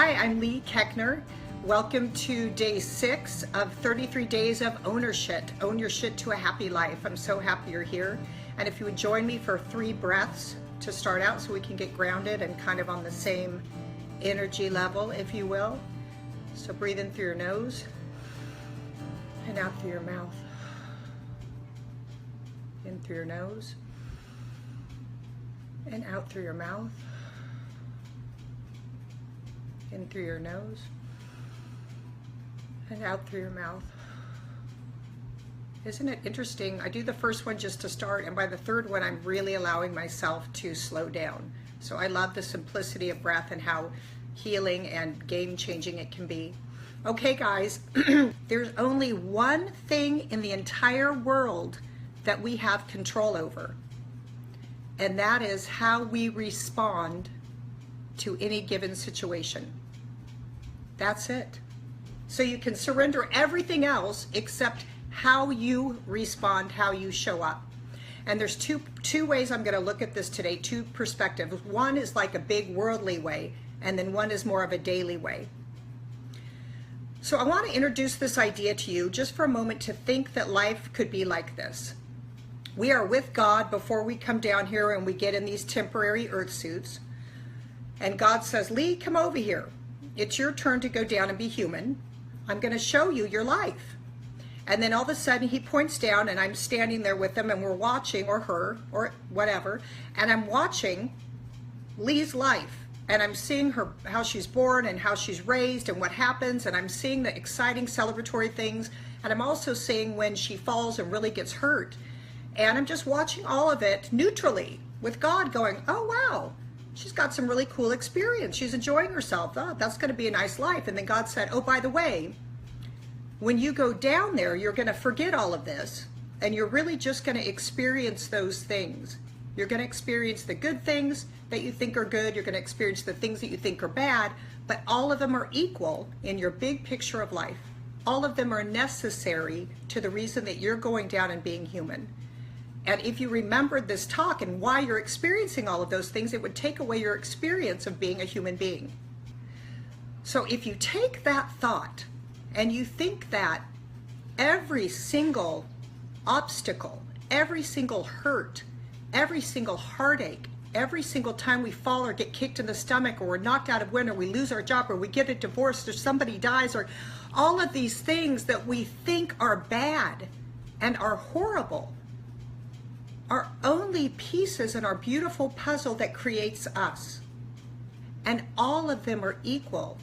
Hi, I'm Leigh Koechner. Welcome to day 6 of 33 days of ownership. Own your shit to a happy life. I'm so happy you're here. And if you would join me for 3 breaths to start out so we can get grounded and kind of on the same energy level, if you will. So breathe in through your nose and out through your mouth. In through your nose and out through your mouth. In through your nose and out through your mouth. Isn't it interesting? I do the first one just to start, and by the third one I'm really allowing myself to slow down. So I love the simplicity of breath and how healing and game-changing it can be. Okay guys, there's only one thing in the entire world that we have control over, and that is how we respond to any given situation. That's it. So you can surrender everything else except how you respond, how you show up. And there's two ways I'm going to look at this today, 2 perspectives. One is like a big worldly way, and then one is more of a daily way. So I want to introduce this idea to you just for a moment to think that life could be like this. We are with God before we come down here and we get in these temporary earth suits. And God says, Leigh, come over here. It's your turn to go down and be human. I'm going to show you your life. And then all of a sudden he points down and I'm standing there with him and we're watching, or her, or whatever, and I'm watching Leigh's life. And I'm seeing her, how she's born and how she's raised and what happens, and I'm seeing the exciting celebratory things, and I'm also seeing when she falls and really gets hurt. And I'm just watching all of it neutrally with God going, oh wow, she's got some really cool experience. She's enjoying herself. Oh, that's going to be a nice life. And then God said, oh, by the way, when you go down there, you're going to forget all of this, and you're really just going to experience those things. You're going to experience the good things that you think are good. You're going to experience the things that you think are bad, but all of them are equal in your big picture of life. All of them are necessary to the reason that you're going down and being human. And if you remembered this talk and why you're experiencing all of those things, it would take away your experience of being a human being. So if you take that thought and you think that every single obstacle, every single hurt, every single heartache, every single time we fall or get kicked in the stomach, or we're knocked out of wind, or we lose our job, or we get a divorce, or somebody dies, or all of these things that we think are bad and are horrible, are only pieces in our beautiful puzzle that creates us. And all of them are equal,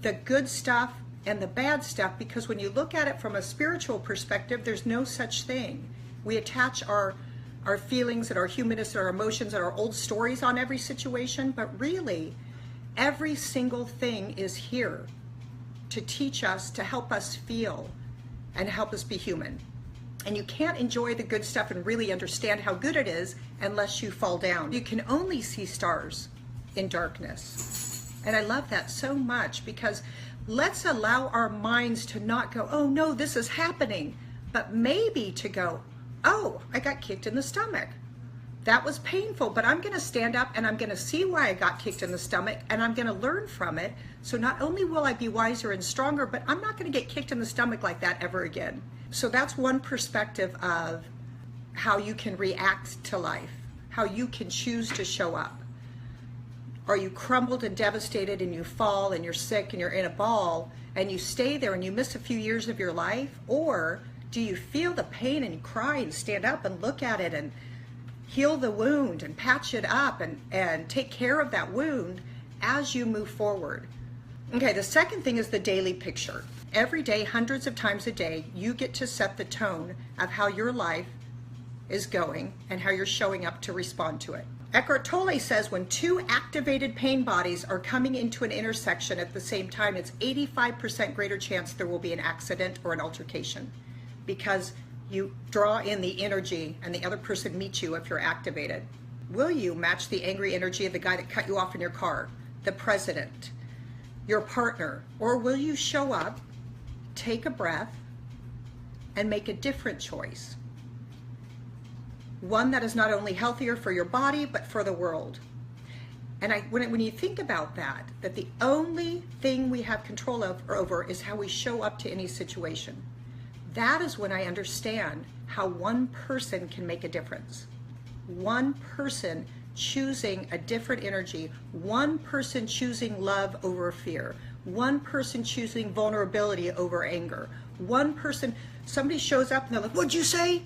the good stuff and the bad stuff, because when you look at it from a spiritual perspective, there's no such thing. We attach our feelings and our humanness and our emotions and our old stories on every situation, but really, every single thing is here to teach us, to help us feel, and help us be human. And you can't enjoy the good stuff and really understand how good it is unless you fall down. You can only see stars in darkness. And I love that so much, because let's allow our minds to not go, oh no, this is happening, but maybe to go, oh, I got kicked in the stomach. That was painful, but I'm going to stand up and I'm going to see why I got kicked in the stomach, and I'm going to learn from it. So not only will I be wiser and stronger, but I'm not going to get kicked in the stomach like that ever again. So that's one perspective of how you can react to life, how you can choose to show up. Are you crumbled and devastated and you fall and you're sick and you're in a ball and you stay there and you miss a few years of your life? Or do you feel the pain and you cry and stand up and look at it and heal the wound and patch it up and take care of that wound as you move forward? Okay, the second thing is the daily picture. Every day, hundreds of times a day, you get to set the tone of how your life is going and how you're showing up to respond to it. Eckhart Tolle says when 2 activated pain bodies are coming into an intersection at the same time, it's 85% greater chance there will be an accident or an altercation, because you draw in the energy and the other person meets you if you're activated. Will you match the angry energy of the guy that cut you off in your car, the president, your partner, or will you show up, take a breath, and make a different choice? One that is not only healthier for your body, but for the world. And when you think about that the only thing we have control over is how we show up to any situation, that is when I understand how one person can make a difference. One person choosing a different energy, one person choosing love over fear, one person choosing vulnerability over anger, one person, somebody shows up and they're like, "What'd you say?"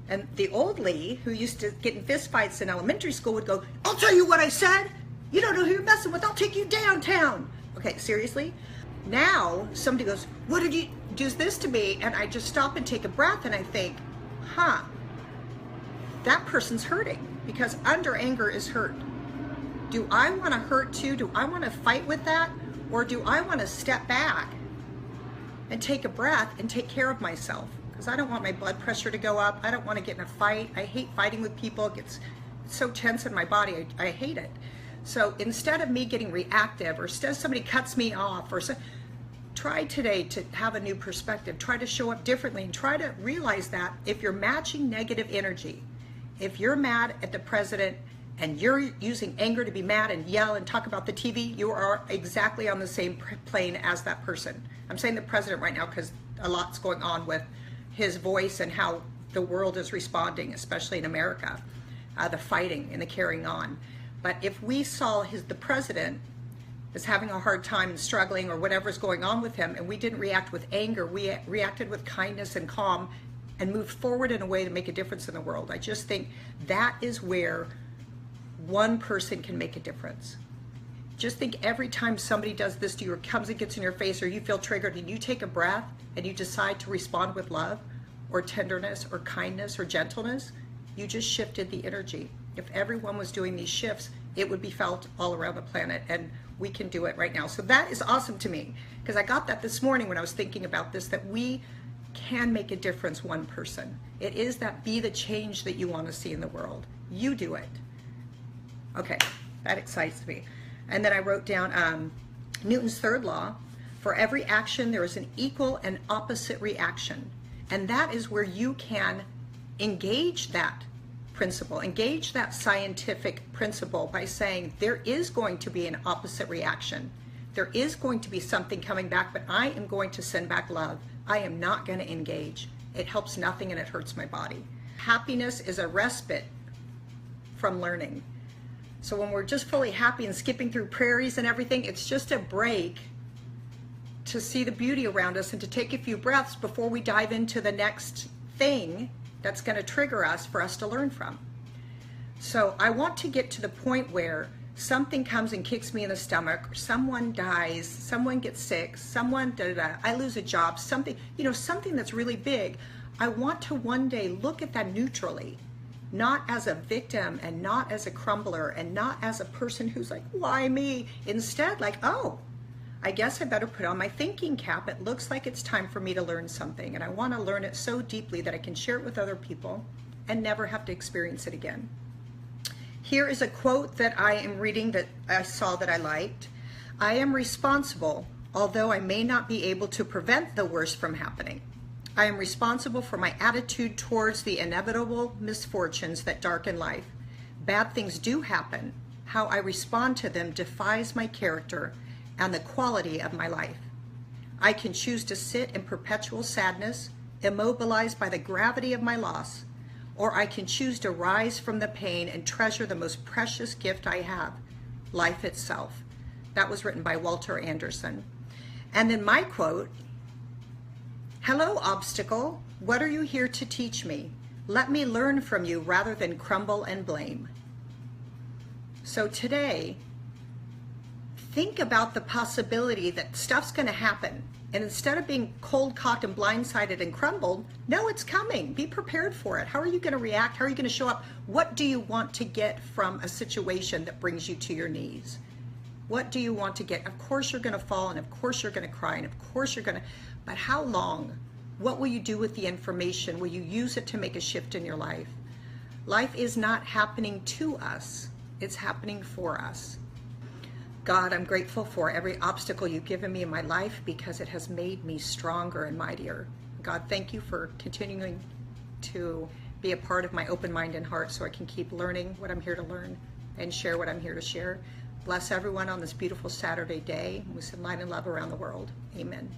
And the old Leigh, who used to get in fist fights in elementary school, would go, "I'll tell you what I said. You don't know who you're messing with. I'll take you downtown." Okay, seriously? Now somebody goes, "What did you do this to me?" And I just stop and take a breath and I think, that person's hurting, because under anger is hurt. Do I want to hurt too? Do I want to fight with that? Or do I want to step back and take a breath and take care of myself? Because I don't want my blood pressure to go up. I don't want to get in a fight. I hate fighting with people. It gets so tense in my body. I hate it. So instead of me getting reactive, or instead somebody cuts me off, try today to have a new perspective. Try to show up differently and try to realize that if you're matching negative energy, if you're mad at the president and you're using anger to be mad and yell and talk about the TV, you are exactly on the same plane as that person. I'm saying the president right now because a lot's going on with his voice and how the world is responding, especially in America, the fighting and the carrying on. But if we saw the president is having a hard time and struggling or whatever's going on with him, and we didn't react with anger, we reacted with kindness and calm and moved forward in a way to make a difference in the world. I just think that is where one person can make a difference. Just think every time somebody does this to you or comes and gets in your face or you feel triggered and you take a breath and you decide to respond with love or tenderness or kindness or gentleness, you just shifted the energy. If everyone was doing these shifts, it would be felt all around the planet, and we can do it right now. So that is awesome to me, because I got that this morning when I was thinking about this, that we can make a difference, one person. It is that be the change that you want to see in the world. You do it. Okay, that excites me. And then I wrote down Newton's third law: for every action there is an equal and opposite reaction. And that is where you can engage that principle, engage that scientific principle by saying there is going to be an opposite reaction. There is going to be something coming back, but I am going to send back love. I am not going to engage. It helps nothing and it hurts my body. Happiness is a respite from learning. So when we're just fully happy and skipping through prairies and everything, it's just a break to see the beauty around us and to take a few breaths before we dive into the next thing that's going to trigger us for us to learn from. So I want to get to the point where something comes and kicks me in the stomach, or someone dies, someone gets sick, I lose a job, something that's really big. I want to one day look at that neutrally, not as a victim and not as a crumbler and not as a person who's like, why me? Instead, like, oh, I guess I better put on my thinking cap. It looks like it's time for me to learn something, and I want to learn it so deeply that I can share it with other people and never have to experience it again. Here is a quote that I am reading that I saw that I liked. I am responsible, although I may not be able to prevent the worst from happening. I am responsible for my attitude towards the inevitable misfortunes that darken life. Bad things do happen. How I respond to them defies my character and the quality of my life. I can choose to sit in perpetual sadness, immobilized by the gravity of my loss, or I can choose to rise from the pain and treasure the most precious gift I have, life itself. That was written by Walter Anderson. And then my quote: hello, obstacle. What are you here to teach me? Let me learn from you rather than crumble and blame. So today, think about the possibility that stuff's going to happen. And instead of being cold-cocked and blindsided and crumbled, no, it's coming. Be prepared for it. How are you going to react? How are you going to show up? What do you want to get from a situation that brings you to your knees? What do you want to get? Of course you're going to fall, and of course you're going to cry, and of course you're going to, but how long? What will you do with the information? Will you use it to make a shift in your life? Life is not happening to us. It's happening for us. God, I'm grateful for every obstacle you've given me in my life because it has made me stronger and mightier. God, thank you for continuing to be a part of my open mind and heart so I can keep learning what I'm here to learn and share what I'm here to share. Bless everyone on this beautiful Saturday day. We send light and love around the world. Amen.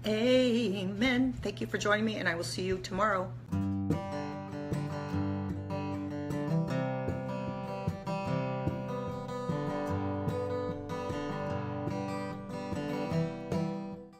Amen. Thank you for joining me, and I will see you tomorrow.